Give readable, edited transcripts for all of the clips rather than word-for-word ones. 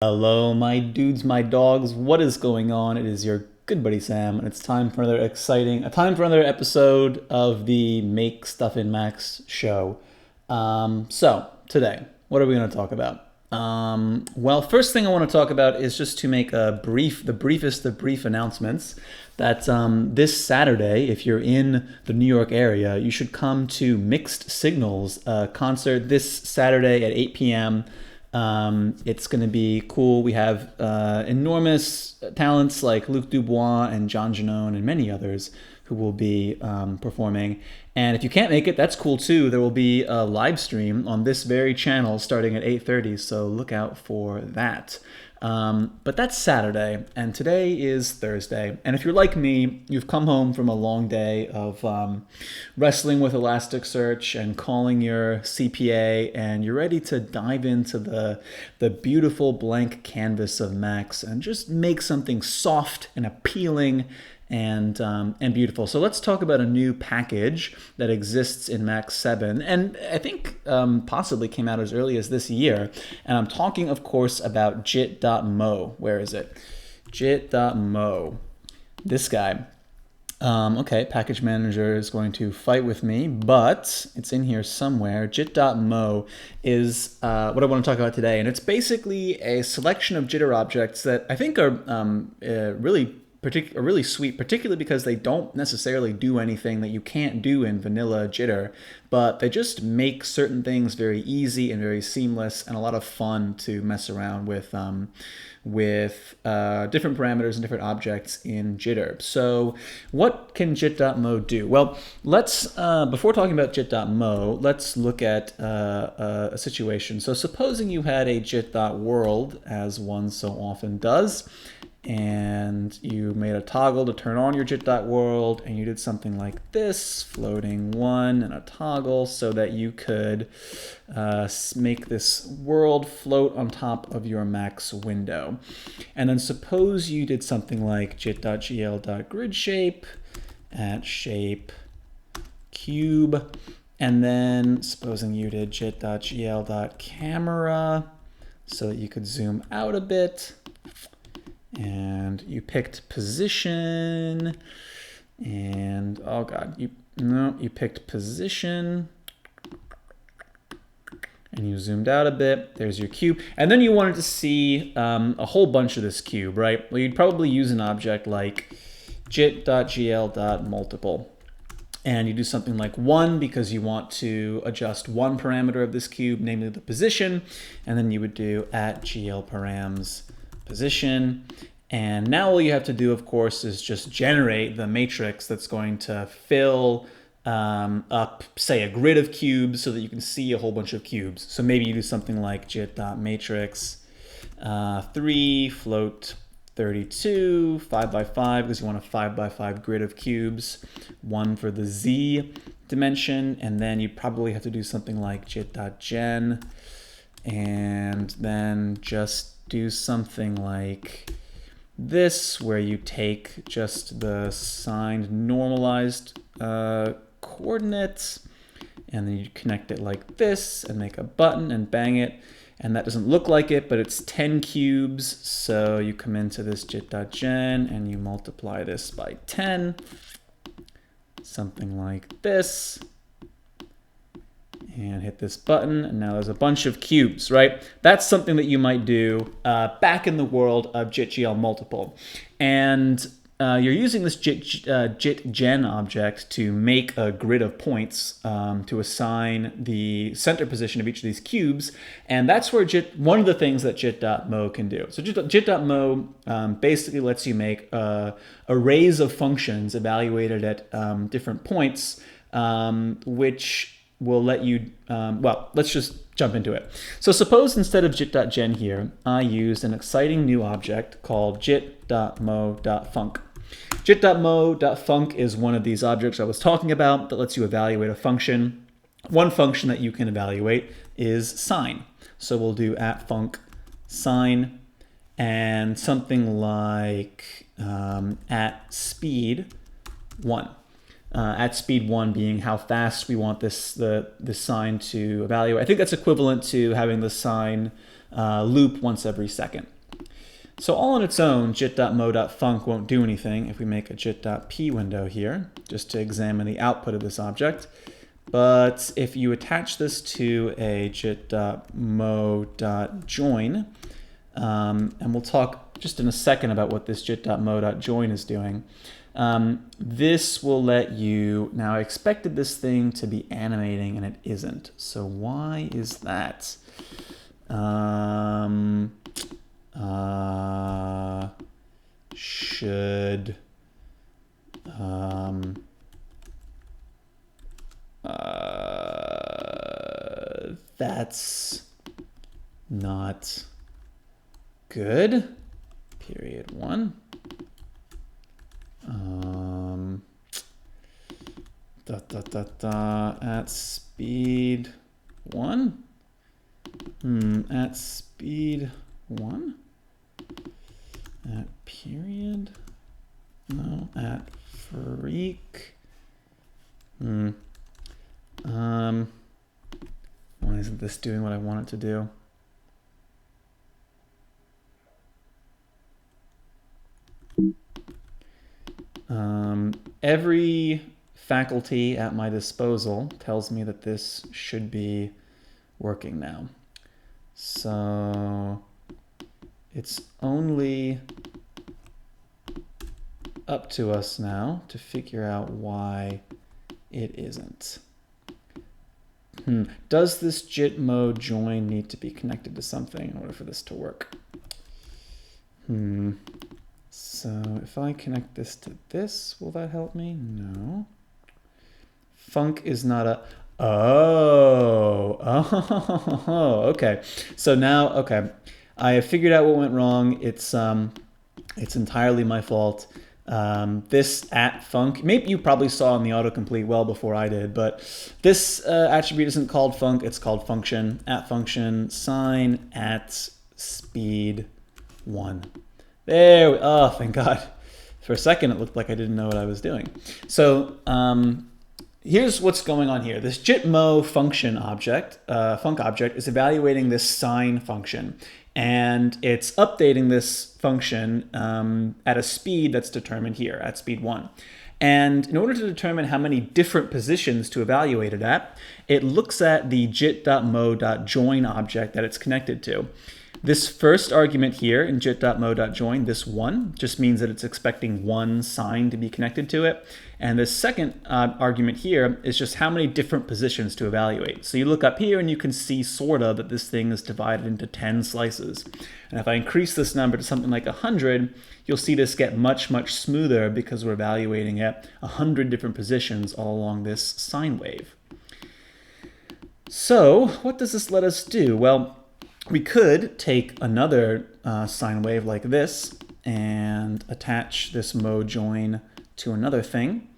Hello, my dudes, my dogs. What is going on? It is your good buddy Sam, and it's time for another episode of the Make Stuff in Max show. So today, what are we going to talk about? Well, first thing I want to talk about is just to make the briefest of brief announcements that this Saturday, if you're in the New York area, you should come to Mixed Signals concert this Saturday at 8 p.m. It's going to be cool. We have enormous talents like Luc Dubois and John Janone and many others who will be performing. And if you can't make it, that's cool too. There will be a live stream on this very channel starting at 8:30, so look out for that. But that's Saturday, and today is Thursday. And if you're like me, you've come home from a long day of wrestling with Elasticsearch and calling your CPA, and you're ready to dive into the beautiful blank canvas of Max and just make something soft and appealing and beautiful. So let's talk about a new package that exists in Max 7, and I think possibly came out as early as this year. And I'm talking, of course, about jit.mo. Where is it? Jit.mo. This guy. Okay, package manager is going to fight with me, but it's in here somewhere. Jit.mo is what I want to talk about today, and it's basically a selection of jitter objects that I think are really sweet, particularly because they don't necessarily do anything that you can't do in vanilla jitter, but they just make certain things very easy and very seamless and a lot of fun to mess around with different parameters and different objects in jitter. So what can jit.mo do? Well, let's before talking about jit.mo, let's look at a situation. So supposing you had a jit.world, as one so often does, and you made a toggle to turn on your jit.world, and you did something like this, floating one and a toggle, so that you could make this world float on top of your Max window. And then suppose you did something like jit.gl.gridshape at shape cube, and then supposing you did jit.gl.camera so that you could zoom out a bit, and you picked position, and oh god, you picked position, and you zoomed out a bit. There's your cube, and then you wanted to see a whole bunch of this cube, right? Well, you'd probably use an object like jit.gl.multiple, and you do something like 1 because you want to adjust one parameter of this cube, namely the position, and then you would do at glparams position. And now all you have to do, of course, is just generate the matrix that's going to fill up, say, a grid of cubes so that you can see a whole bunch of cubes. So maybe you do something like jit.matrix 3 float 32 5 by 5 because you want a 5 by 5 grid of cubes, 1 for the z dimension, and then you probably have to do something like jit.gen, and then just do something like this, where you take just the signed normalized coordinates, and then you connect it like this and make a button and bang it. And that doesn't look like it, but it's 10 cubes. So you come into this jit.gen and you multiply this by 10, something like this, and hit this button, and now there's a bunch of cubes, right? That's something that you might do back in the world of JitGL multiple. And you're using this JitGen object to make a grid of points to assign the center position of each of these cubes, and that's where one of the things that jit.mo can do. So jit.mo basically lets you make arrays of functions evaluated at different points, which will let you, well, let's just jump into it. So suppose instead of jit.gen here, I used an exciting new object called jit.mo.func. Jit.mo.func is one of these objects I was talking about that lets you evaluate a function. One function that you can evaluate is sign. So we'll do @func sign, and something like at speed 1. At speed 1 being how fast we want this sign to evaluate. I think that's equivalent to having the sign loop once every second. So all on its own, jit.mo.func won't do anything if we make a jit.p window here, just to examine the output of this object. But if you attach this to a jit.mo.join, and we'll talk just in a second about what this jit.mo.join is doing, this will let you, now I expected this thing to be animating and it isn't. So why is that? That's not good. Period 1. At speed 1. At speed 1. At period. No. At freak. Why isn't this doing what I want it to do? Every faculty at my disposal tells me that this should be working now. So it's only up to us now to figure out why it isn't. Does this Gitmo join need to be connected to something in order for this to work? So if I connect this to this, will that help me? No. Func is not a... Oh, okay. So now, okay, I have figured out what went wrong. It's entirely my fault. This at func, maybe you probably saw in the autocomplete well before I did, but this attribute isn't called func, it's called function, at function, sign at speed 1. There, oh, thank God. For a second, it looked like I didn't know what I was doing. So here's what's going on here. This jitmo function object, func object, is evaluating this sign function. And it's updating this function at a speed that's determined here, at speed 1. And in order to determine how many different positions to evaluate it at, it looks at the jit.mo.join object that it's connected to. This first argument here in jit.mo.join, this 1, just means that it's expecting one sign to be connected to it. And the second argument here is just how many different positions to evaluate. So you look up here and you can see sort of that this thing is divided into 10 slices. And if I increase this number to something like 100, you'll see this get much, much smoother because we're evaluating at 100 different positions all along this sine wave. So what does this let us do? Well, we could take another sine wave like this and attach this mode join to another thing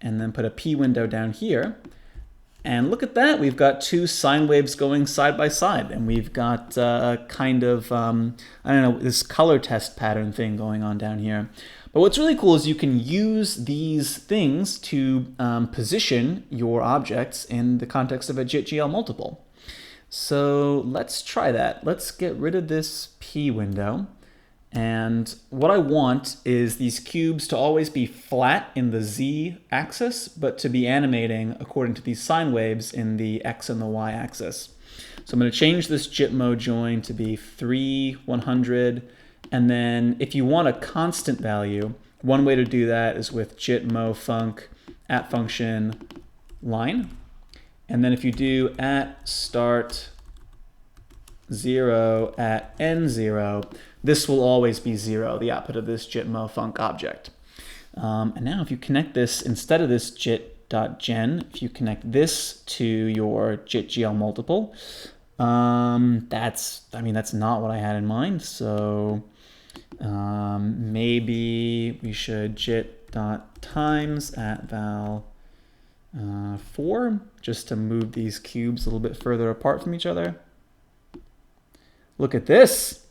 and then put a P window down here. And look at that, we've got two sine waves going side by side, and we've got a kind of, I don't know, this color test pattern thing going on down here. But what's really cool is you can use these things to position your objects in the context of a JIT-GL multiple. So let's try that. Let's get rid of this P window. And what I want is these cubes to always be flat in the Z axis, but to be animating according to these sine waves in the X and the Y axis. So I'm going to change this Gitmo join to be 3, 100. And then if you want a constant value, one way to do that is with Gitmo func at function line. And then if you do at start 0 at end 0, this will always be 0, the output of this Gitmo func object. And now if you connect this, instead of this jit.gen, if you connect this to your JIT-GL multiple, that's not what I had in mind. So maybe we should jit.times at val 4, just to move these cubes a little bit further apart from each other. Look at this.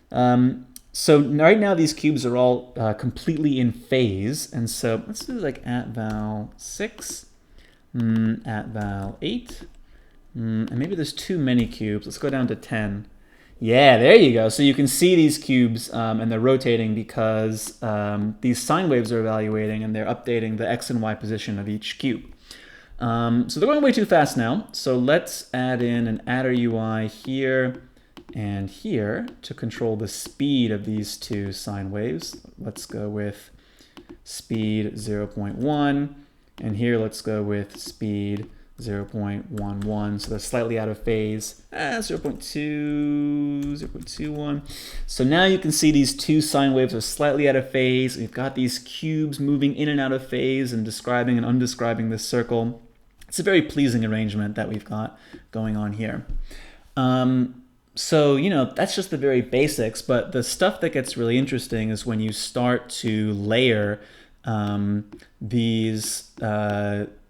So right now these cubes are all completely in phase, and so let's do like at val 6, at val 8, and maybe there's too many cubes. Let's go down to 10. Yeah, there you go. So you can see these cubes and they're rotating because these sine waves are evaluating and they're updating the x and y position of each cube. So they're going way too fast now. So let's add in an adder UI here and here to control the speed of these two sine waves. Let's go with speed 0.1, and here let's go with speed 0.11, so they're slightly out of phase. 0.2, 0.21. So now you can see these two sine waves are slightly out of phase. We've got these cubes moving in and out of phase and describing and undescribing this circle. It's a very pleasing arrangement that we've got going on here. So, you know, that's just the very basics, but the stuff that gets really interesting is when you start to layer these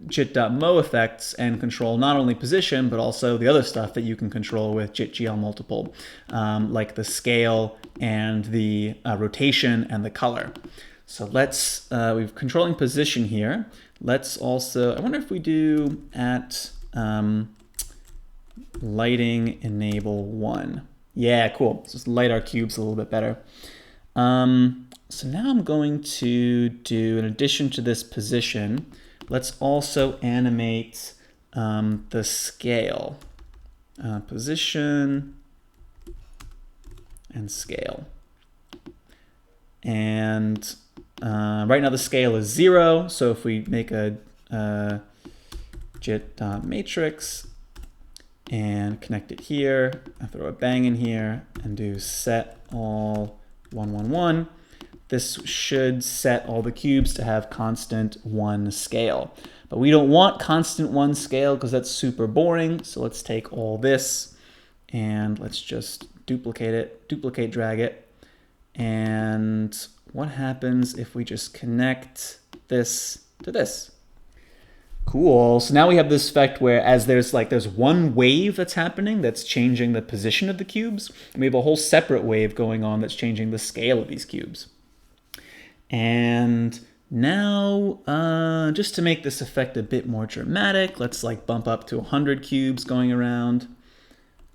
jit.mo effects and control not only position, but also the other stuff that you can control with jit.gl multiple, like the scale and the rotation and the color. So let's, we're controlling position here. Let's also, I wonder if we do at lighting enable 1. Yeah, cool. Let's just light our cubes a little bit better. So now I'm going to do, in addition to this position, let's also animate the scale. Position and scale. And right now the scale is 0, so if we make a jit.matrix and connect it here, and throw a bang in here, and do set all 111, this should set all the cubes to have constant 1 scale. But we don't want constant 1 scale because that's super boring, so let's take all this and let's just duplicate it, duplicate drag it. And what happens if we just connect this to this? Cool. So now we have this effect where as there's one wave that's happening that's changing the position of the cubes, and we have a whole separate wave going on that's changing the scale of these cubes. And now, just to make this effect a bit more dramatic, let's like bump up to 100 cubes going around.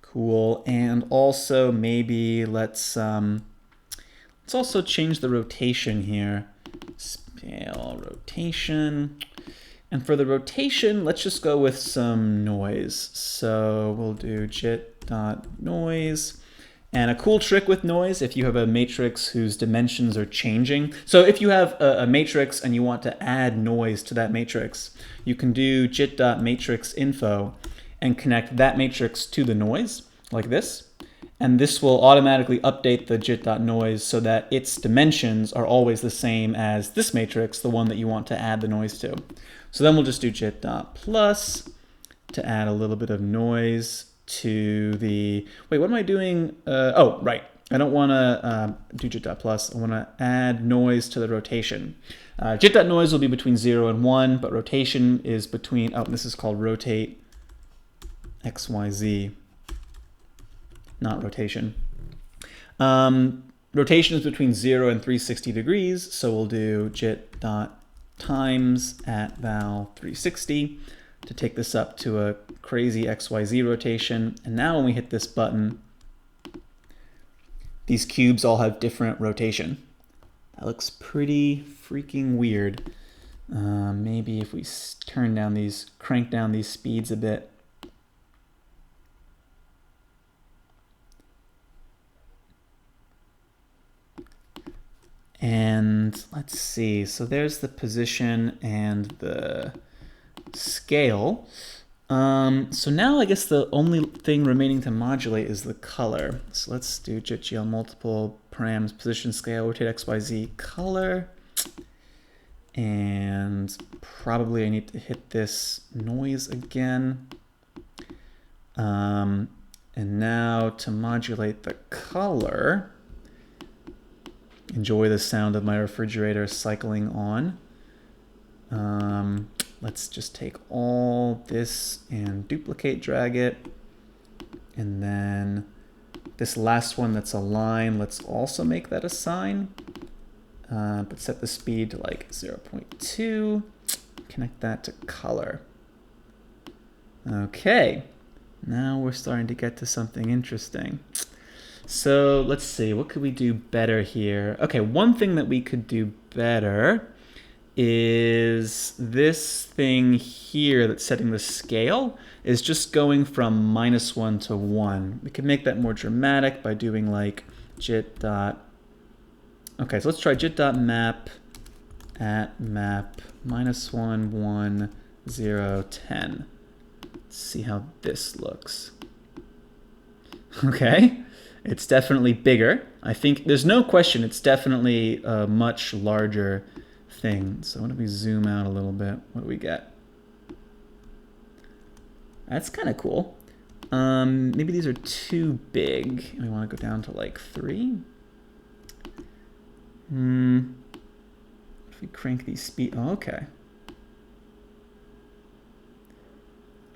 Cool. And also maybe let's also change the rotation here. Scale rotation. And for the rotation, let's just go with some noise. So we'll do jit.noise. And a cool trick with noise, if you have a matrix whose dimensions are changing. So if you have a matrix and you want to add noise to that matrix, you can do jit.matrix info and connect that matrix to the noise like this. And this will automatically update the jit.noise so that its dimensions are always the same as this matrix, the one that you want to add the noise to. So then we'll just do jit.plus to add a little bit of noise to the, wait, what am I doing? Oh, right. I don't want to do jit.plus. I want to add noise to the rotation. Jit.noise will be between 0 and 1, but rotation is between, oh, this is called rotate XYZ, not rotation. Rotation is between 0 and 360 degrees, so we'll do jit.times at val 360 to take this up to a crazy XYZ rotation. And now when we hit this button, these cubes all have different rotation. That looks pretty freaking weird. Maybe if we turn down these, crank down these speeds a bit. And let's see, so there's the position and the scale. So now I guess the only thing remaining to modulate is the color. So let's do jit.gl multiple params, position, scale, rotate XYZ, color. And probably I need to hit this noise again. And now to modulate the color, enjoy the sound of my refrigerator cycling on. Let's just take all this and duplicate drag it. And then this last one that's a line, let's also make that a sine. But set the speed to like 0.2. Connect that to color. Okay, now we're starting to get to something interesting. So let's see, what could we do better here? Okay, one thing that we could do better is this thing here that's setting the scale is just going from -1 to 1. We could make that more dramatic by doing like jit dot. Okay, so let's try jit.map at map -1, 1, 0, 10. Let's see how this looks. Okay, it's definitely bigger. I think there's no question it's definitely a much larger thing. So why don't we zoom out a little bit? What do we get? That's kind of cool. Maybe these are too big. We want to go down to like 3. If we crank these speed, oh, okay.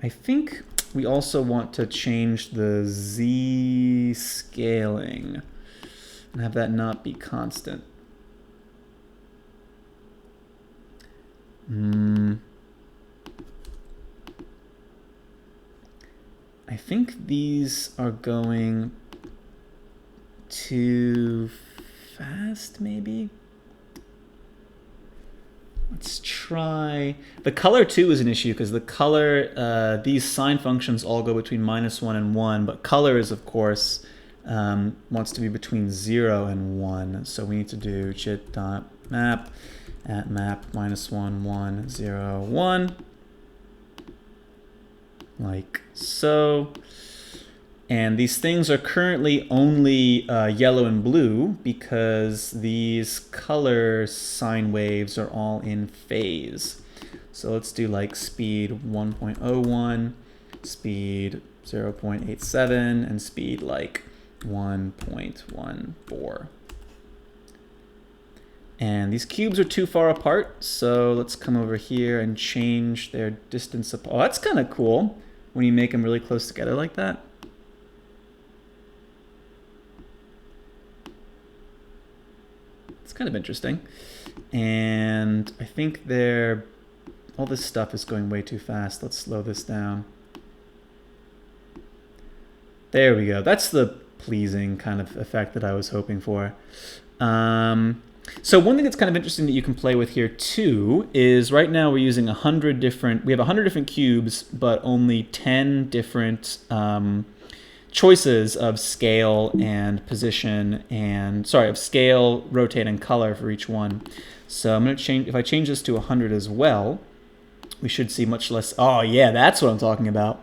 I think we also want to change the Z scaling and have that not be constant. I think these are going too fast, maybe? Let's try... The color, too, is an issue, because the color, these sign functions all go between -1 and 1, but color is, of course, wants to be between 0 and 1. So we need to do jit.map at map -1, 1, 0, 1. Like so. And these things are currently only yellow and blue because these color sine waves are all in phase. So let's do like speed 1.01, speed 0.87, and speed like 1.14. And these cubes are too far apart, so let's come over here and change their distance apart. Oh, that's kind of cool when you make them really close together like that. It's kind of interesting. And I think all this stuff is going way too fast. Let's slow this down. There we go. That's the pleasing kind of effect that I was hoping for. So one thing that's kind of interesting that you can play with here too is right now we're using 100 different, we have 100 different cubes, but only 10 different choices of scale and position and, sorry, of scale, rotate, and color for each one. So I'm going to change, if I change this to 100 as well, we should see much less, oh yeah, that's what I'm talking about.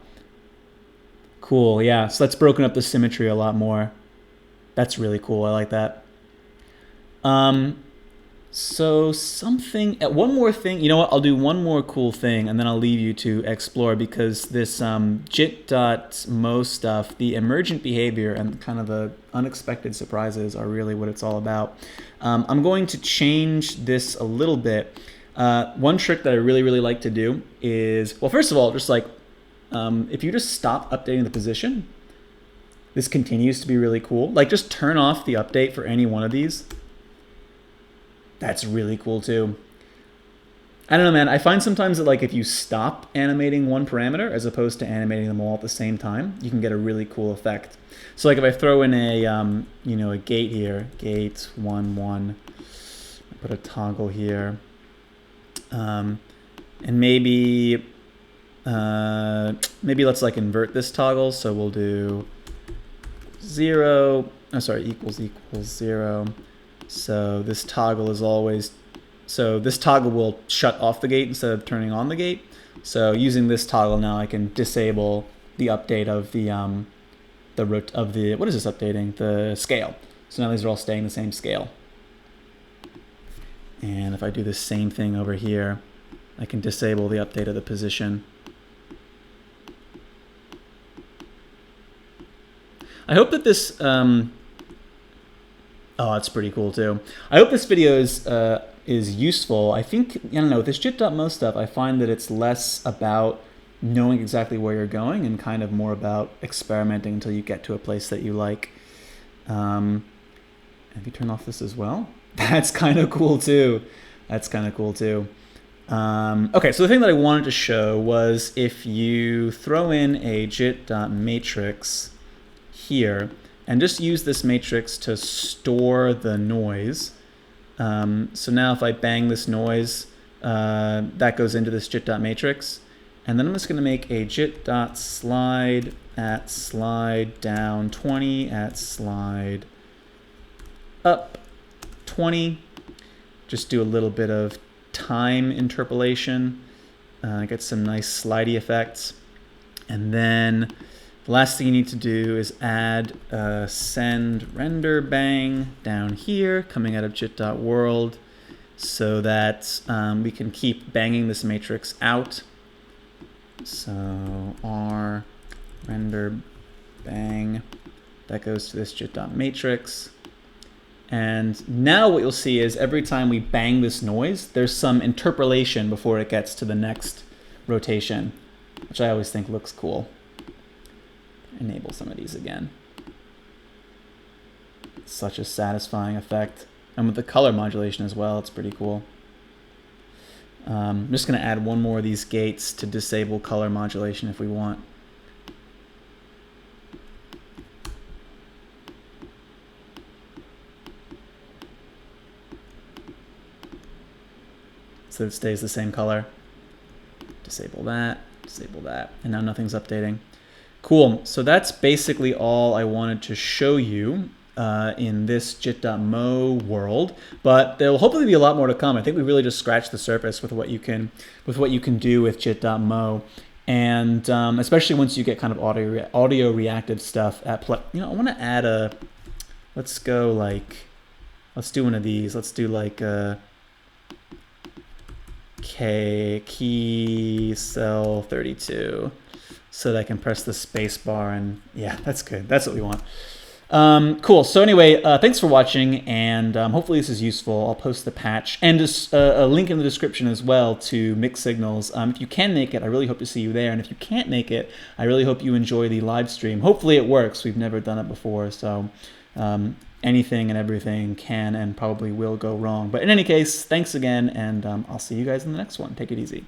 Cool, yeah, so that's broken up the symmetry a lot more. That's really cool, I like that. So one more thing, you know what, I'll do one more cool thing and then I'll leave you to explore because this jit.mo stuff, the emergent behavior and kind of the unexpected surprises are really what it's all about. I'm going to change this a little bit. One trick that I really, really like to do is, well, first of all, just like, if you just stop updating the position, this continues to be really cool. Like just turn off the update for any one of these. That's really cool too. I don't know, man. I find sometimes that like if you stop animating one parameter as opposed to animating them all at the same time, you can get a really cool effect. So like if I throw in a a gate here, gate 1 1, put a toggle here, and maybe let's like invert this toggle. So we'll do 0. Oh, sorry, equals 0. So this toggle is always, so this toggle will shut off the gate instead of turning on the gate. So using this toggle now, I can disable the update of what is this updating? The scale. So now these are all staying the same scale. And if I do the same thing over here, I can disable the update of the position. I hope that this, oh, that's pretty cool too. I hope this video is useful. I think, I don't know, with this jit.mo stuff, I find that it's less about knowing exactly where you're going and kind of more about experimenting until you get to a place that you like. Have you turned off this as well? That's kind of cool too. That's kind of cool too. Okay, so the thing that I wanted to show was if you throw in a jit.matrix here, and just use this matrix to store the noise. So now if I bang this noise, that goes into this jit.matrix. And then I'm just going to make a jit.slide at slide down 20 at slide up 20. Just do a little bit of time interpolation. Get some nice slidey effects. And then the last thing you need to do is add a send render bang down here, coming out of jit.world, so that we can keep banging this matrix out. So R render bang, that goes to this jit.matrix. And now what you'll see is every time we bang this noise, there's some interpolation before it gets to the next rotation, which I always think looks cool. Enable some of these again. Such a satisfying effect. And with the color modulation as well, it's pretty cool. I'm just going to add one more of these gates to disable color modulation if we want. So it stays the same color. Disable that, and now nothing's updating. Cool, so that's basically all I wanted to show you in this jit.mo world, but there will hopefully be a lot more to come. I think we really just scratched the surface with what you can do with jit.mo, and especially once you get kind of audio reactive stuff at play. You know, I want to add a, let's do one of these. Let's do like a key cell 32 so that I can press the space bar, and yeah, that's good. That's what we want. Cool. So anyway, thanks for watching, and hopefully this is useful. I'll post the patch and just a link in the description as well to Mixed Signals. If you can make it, I really hope to see you there, and if you can't make it, I really hope you enjoy the live stream. Hopefully it works. We've never done it before, so anything and everything can and probably will go wrong. But in any case, thanks again, and I'll see you guys in the next one. Take it easy.